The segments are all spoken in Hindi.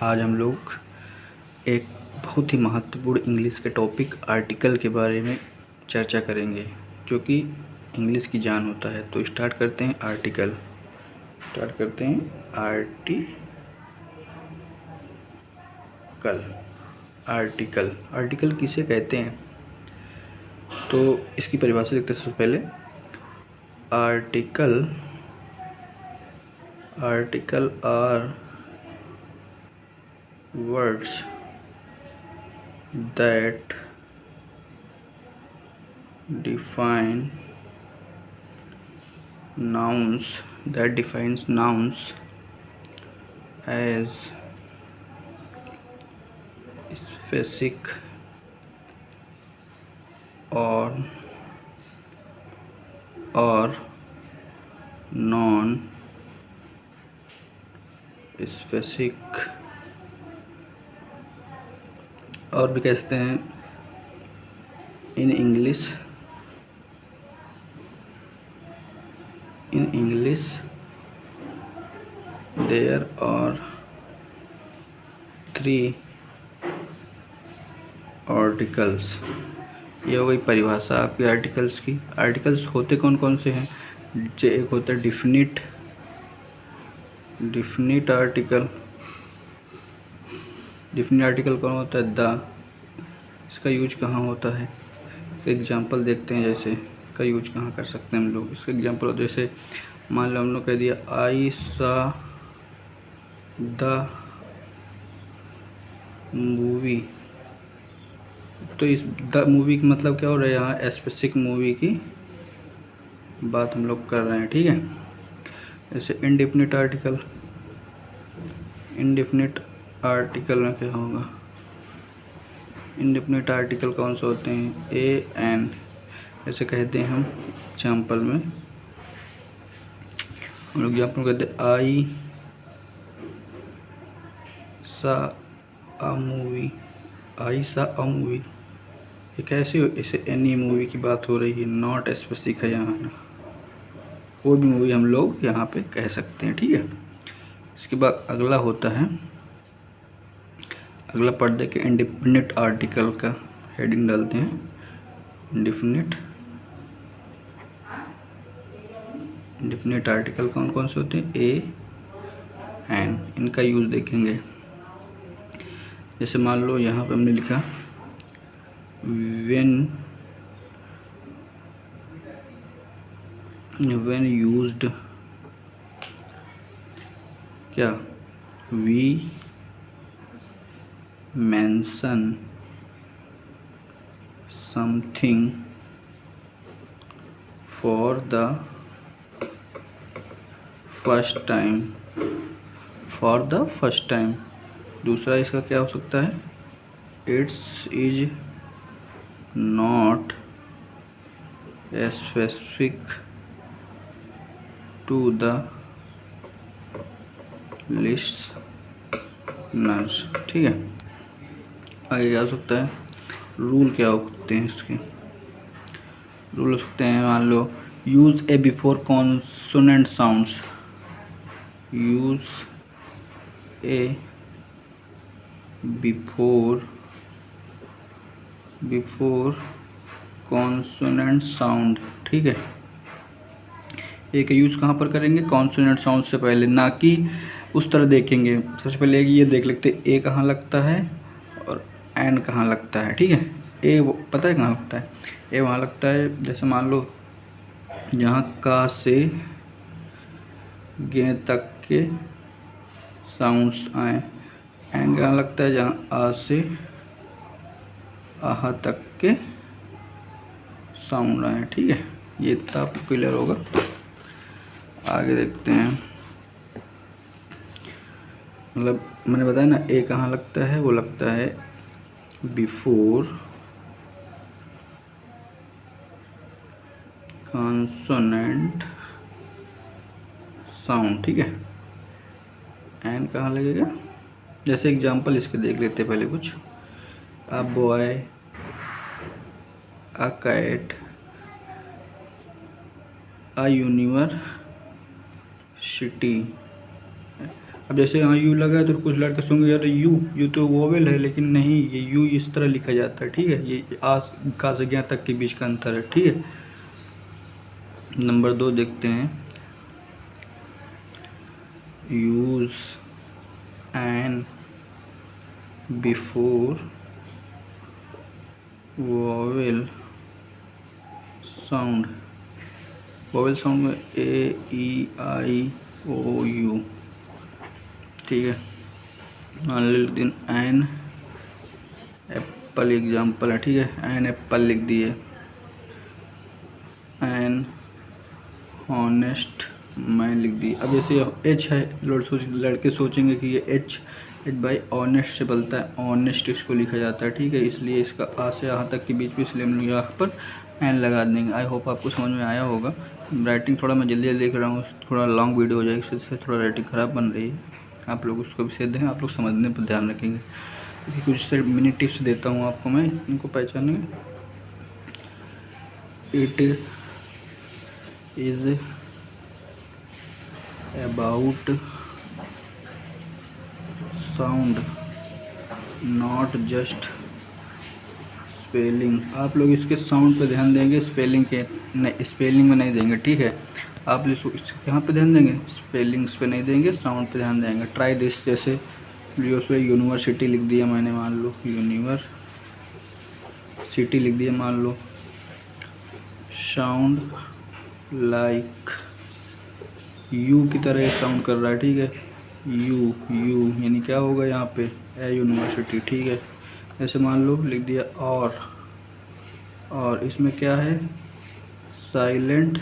आज हम लोग एक बहुत ही महत्वपूर्ण इंग्लिश के टॉपिक आर्टिकल के बारे में चर्चा करेंगे, जो कि इंग्लिश की जान होता है। तो स्टार्ट करते हैं आर्टिकल। आर्टिकल किसे कहते हैं? तो इसकी परिभाषा लिखते हैं सबसे पहले। Article are words that defines nouns as specific or non-specific, और भी कह सकते हैं in English there are three articles। ये हो गई परिभाषा आपकी आर्टिकल्स की। आर्टिकल्स होते कौन कौन से हैं? एक होता है डिफिनिट आर्टिकल। डिफिनिट आर्टिकल कौन होता है? द। इसका यूज कहाँ होता है? एग्जाम्पल देखते हैं, जैसे इसका यूज कहाँ कर सकते हैं हम लोग। इसका एग्जाम्पल होता है, जैसे मान लो हम लोग कह दिया आई सा द मूवी। तो इस द मूवी का मतलब क्या हो रहा है? यहाँ स्पेसिफिक मूवी की बात हम लोग कर रहे हैं, ठीक है। जैसे इंडेफिनिट आर्टिकल में क्या होगा? इंडेफिनिट आर्टिकल कौन से होते हैं? ए एन, ऐसे कहते हैं हम एग्जाम्पल में। हम लोग एग्जाम्पल कहते हैं आई सा अ मूवी। ये कैसे हो? इसे एनी मूवी की बात हो रही है, नॉट स्पेसिफिक है यहाँ ना। कोई भी मूवी हम लोग यहाँ पे कह सकते हैं, ठीक है। इसके बाद अगला होता है, अगला पढ़ के इंडेफिनिट आर्टिकल का हेडिंग डालते हैं। इंडेफिनिट आर्टिकल कौन कौन से होते हैं? A N. इनका यूज़ देखेंगे। जैसे मान लो यहाँ पे हमने लिखा when used, क्या? we mention something for the first time। दूसरा इसका क्या हो सकता है? It's is not specific to the listeners, ठीक है। आगे क्या हो सकता है? रूल क्या हो सकते हैं इसके? रूल हो सकते हैं, मान लो यूज ए बिफोर कॉन्सोनेंट साउंड्स। यूज ए बिफोर कॉन्सोनेंट साउंड, ठीक है। एक यूज़ कहाँ पर करेंगे? कॉन्सोनेंट साउंड से पहले, ना कि उस तरह देखेंगे। सबसे पहले ये देख लेते हैं ए कहाँ लगता है और एन कहाँ लगता है, ठीक है। ए पता है कहाँ लगता है? ए वहाँ लगता है, जैसे मान लो यहाँ का से गे तक के साउंड्स आए। एन कहाँ लगता है? जहाँ आ से आहा तक के साउंड आए, ठीक है। ये इतना आपको क्लियर होगा। आगे देखते हैं, मतलब मैंने बताया ना ए कहाँ लगता है? वो लगता है बिफोर कॉन्सोनेंट साउंड, ठीक है। एन कहाँ लगेगा? जैसे एग्जांपल इसके देख लेते हैं पहले कुछ। A boy, a cat, a university, अब जैसे यहाँ यू लगा है तो कुछ लड़के सुनेंगे यार यू तो वोवेल है, लेकिन नहीं, ये यू इस तरह लिखा जाता है, ठीक है। ये आज का से ज्ञा तक के बीच का अंतर है, ठीक है। नंबर 2 देखते हैं, use an before vowel sound. Vowel sound में A E I O U, ठीक है। दिन एन एप्पल एग्जाम्पल है, ठीक है। एन एप्पल लिख दिए। एन हॉनेस्ट मैन लिख दिए। अब जैसे एच है, लड़के सोचेंगे कि ये एच बाई ऑनेस्ट से बनता है, ऑनेस्ट इसको लिखा जाता है, ठीक है। इसलिए इसका आ से यहाँ तक के बीच में, इसलिए हम लोग यहाँ पर एन लगा देंगे। आई होप आपको समझ में आया होगा। राइटिंग थोड़ा मैं जल्दी लिख रहा हूँ, थोड़ा लॉन्ग वीडियो हो जाएगी, इससे थोड़ा राइटिंग ख़राब बन रही है। आप लोग उसको भी सेध दें, आप लोग समझने पर ध्यान रखेंगे। कुछ से मिनी टिप्स देता हूँ आपको मैं, इनको पहचानेंगे। It is about sound not just spelling. आप लोग इसके साउंड पे ध्यान देंगे, स्पेलिंग के नहीं, स्पेलिंग में नहीं देंगे, ठीक है। आप यहाँ पे ध्यान देंगे, स्पेलिंग्स पे नहीं देंगे, साउंड पे ध्यान देंगे। Try this. जैसे पे यूनिवर्सिटी लिख दिया मैंने, मान लो यूनिवर्सिटी लिख दिया, मान लो। साउंड लाइक यू की तरह साउंड कर रहा है, ठीक है। यू यानी क्या होगा यहाँ पे, ए यूनिवर्सिटी, ठीक है। जैसे मान लो लिख दिया और इसमें क्या है, silent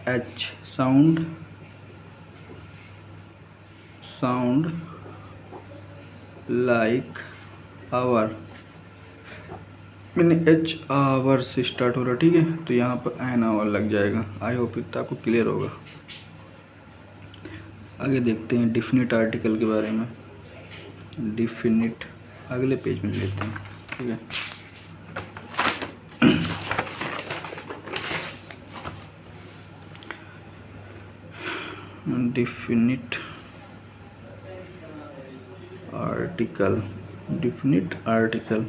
H, sound like hour, मैंने एच आवर से स्टार्ट हो रहा है, ठीक है। तो यहाँ पर एन आवर लग जाएगा। आई होप इतना आपको क्लियर होगा। आगे देखते हैं डिफिनिट आर्टिकल के बारे में। डिफिनिट अगले पेज में लेते हैं, ठीक है। डिफिनिट आर्टिकल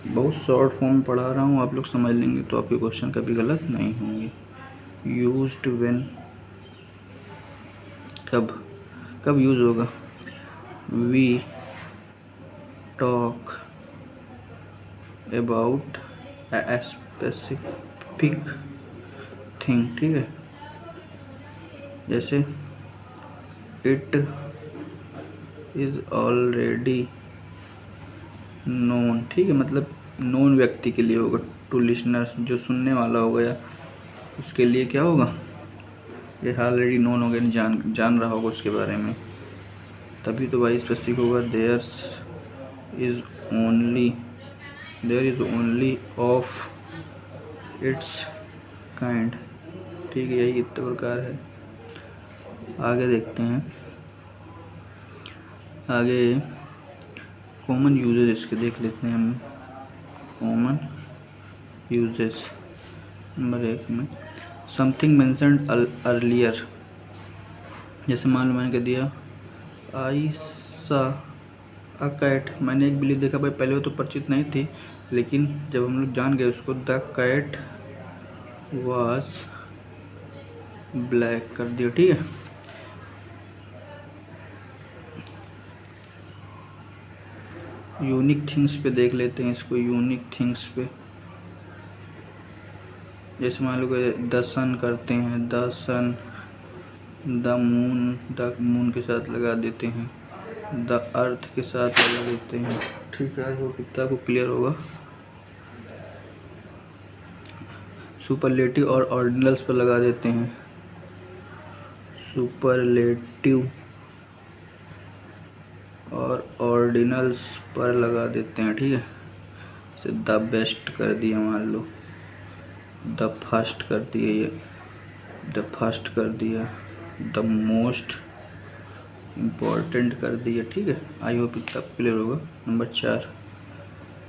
बहुत शॉर्ट फॉर्म पढ़ा रहा हूँ, आप लोग समझ लेंगे तो आपके क्वेश्चन कभी गलत नहीं होंगे। यूज्ड व्हेन, कब यूज होगा, we talk about a specific thing, ठीक है। जैसे इट इज़ ऑलरेडी नोन, ठीक है। मतलब नोन व्यक्ति के लिए होगा, टू लिसनर्स, जो सुनने वाला होगा या उसके लिए क्या होगा, ये ऑलरेडी नोन हो गया, जान रहा होगा उसके बारे में, तभी तो भाई स्पेसिफिक होगा। There is only of its kind, ठीक है। यही इतना प्रकार है। आगे देखते हैं, आगे कॉमन यूजेस इसके देख लेते हैं हम। कॉमन यूजेस नंबर 1 में समथिंग मेंशन्ड अर्लियर। जैसे मान लो मैंने कह दिया आई सा अ कैट, मैंने एक बिल्ली देखा। भाई पहले वो तो परिचित नहीं थी, लेकिन जब हम लोग जान गए उसको, द कैट वाज ब्लैक कर दिया, ठीक है। यूनिक थिंग्स पे देख लेते हैं इसको। यूनिक थिंग्स पे जैसे मान लो द सन करते हैं, द सन, द मून के साथ लगा देते हैं, द अर्थ के साथ लगा देते हैं, ठीक है। वो कितना को क्लियर होगा। सुपरलेटिव और ऑर्डिनल्स पर लगा देते हैं, सुपरलेटिव और ऑर्डिनल्स पर लगा देते हैं, ठीक है। जैसे द बेस्ट कर दिया, मान लो द फर्स्ट कर दिया, ये द फर्स्ट कर दिया, द मोस्ट इम्पोर्टेंट कर दिया, ठीक है। आई होप इतना क्लियर होगा। नंबर 4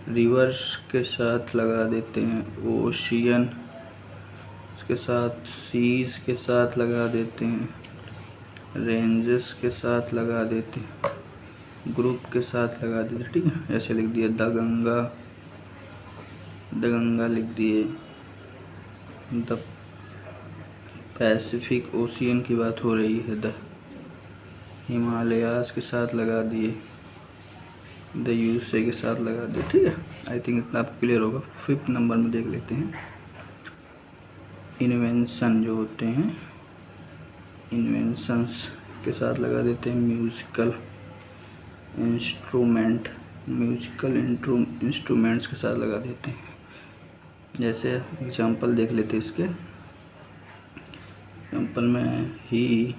रिवर्स के साथ लगा देते हैं, ओशियन के साथ, सीज के साथ लगा देते हैं, रेंजेस के साथ लगा देते, ग्रुप के साथ लगा देते, ठीक है। ऐसे लिख दिया द गंगा लिख दिए, द पैसिफिक ओशियन की बात हो रही है, द हिमालयाज के साथ लगा दिए, द यूएसए के साथ लगा दिए, ठीक है। आई थिंक इतना आपको क्लियर होगा। 5th नंबर में देख लेते हैं, इन्वेंशन जो होते हैं, इन्वेंशंस के साथ लगा देते हैं म्यूजिकल इंस्ट्रूमेंट्स के साथ लगा देते हैं। जैसे एग्जांपल देख लेते हैं इसके। एग्जांपल में ही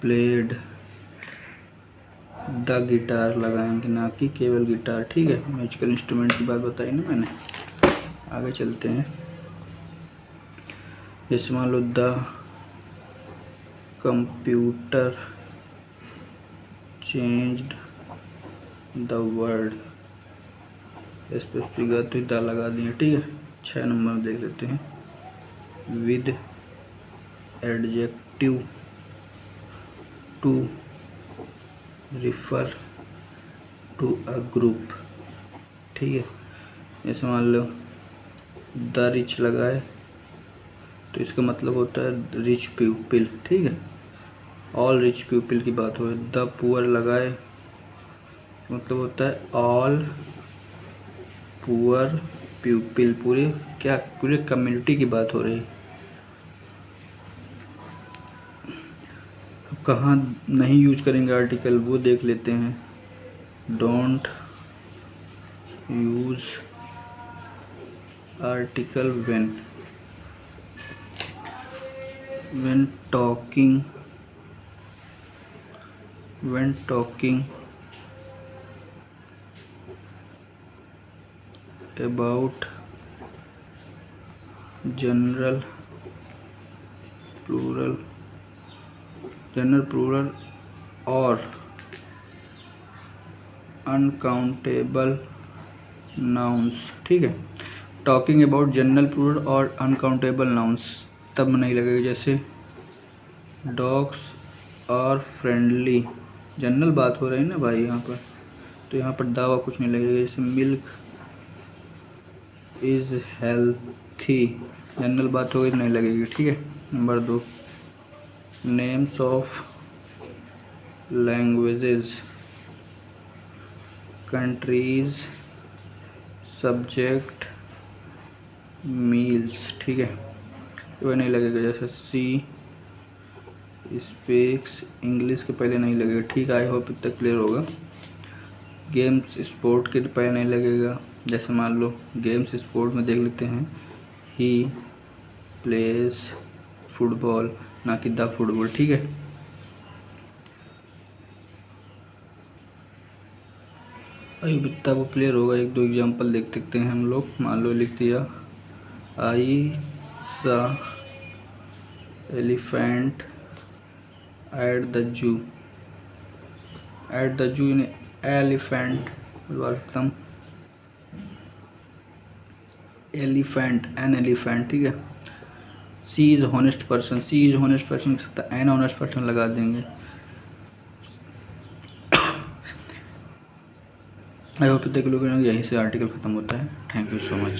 प्लेड द गिटार लगाएंगे, ना कि केवल गिटार, ठीक है। म्यूजिकल इंस्ट्रूमेंट की बात बताई ना मैंने। आगे चलते हैं। जैसे मान लो the computer changed the world, specific तो द लगा दिए, ठीक है। 6 नंबर में देख लेते हैं, with adjective to refer to a group, ठीक है। जैसे मान लो द रिच लगाए तो इसका मतलब होता है रिच पीपल, ठीक है। ऑल रिच पीपल की बात हो। द पुअर लगाए मतलब होता है ऑल पुअर पीपल, पूरे कम्युनिटी की बात हो रही। अब कहाँ नहीं यूज करेंगे आर्टिकल वो देख लेते हैं। Don't use article when talking about general plural और अनकाउंटेबल नाउन्स, ठीक है। टॉकिंग अबाउट जनरल प्लूरल और अनकाउंटेबल नाउन्स तब नहीं लगेगा। जैसे डॉग्स आर फ्रेंडली, जनरल बात हो रही है ना भाई यहाँ पर, तो यहाँ पर दावा कुछ नहीं लगेगा। जैसे मिल्क इज़ हेल्थी, जनरल बात हो गई, नहीं लगेगी, ठीक है। Number 2, names of languages, countries, subject, meals, ठीक है, वह नहीं लगेगा। जैसे सी स्पीक्स इंग्लिश के पहले नहीं लगेगा, ठीक है। आई होप इतना क्लियर होगा। गेम्स स्पोर्ट के पहले नहीं लगेगा। जैसे मान लो गेम्स स्पोर्ट में देख लेते हैं, ही प्लेज फुटबॉल, ना कि द फुटबॉल, ठीक है। अभी इतना वो क्लियर होगा। 1-2 एग्जांपल देख सकते हैं हम लोग। मान लो लिख दिया आई सा elephant at the zoo, in elephant बोलता एलिफेंट, एन एलिफेंट, ठीक है। सी इज़ हॉनेस्ट पर्सन, के साथ एन ऑनेस्ट पर्सन लगा देंगे। आई होप देख लोगे। यहीं से आर्टिकल ख़त्म होता है। Thank you so much.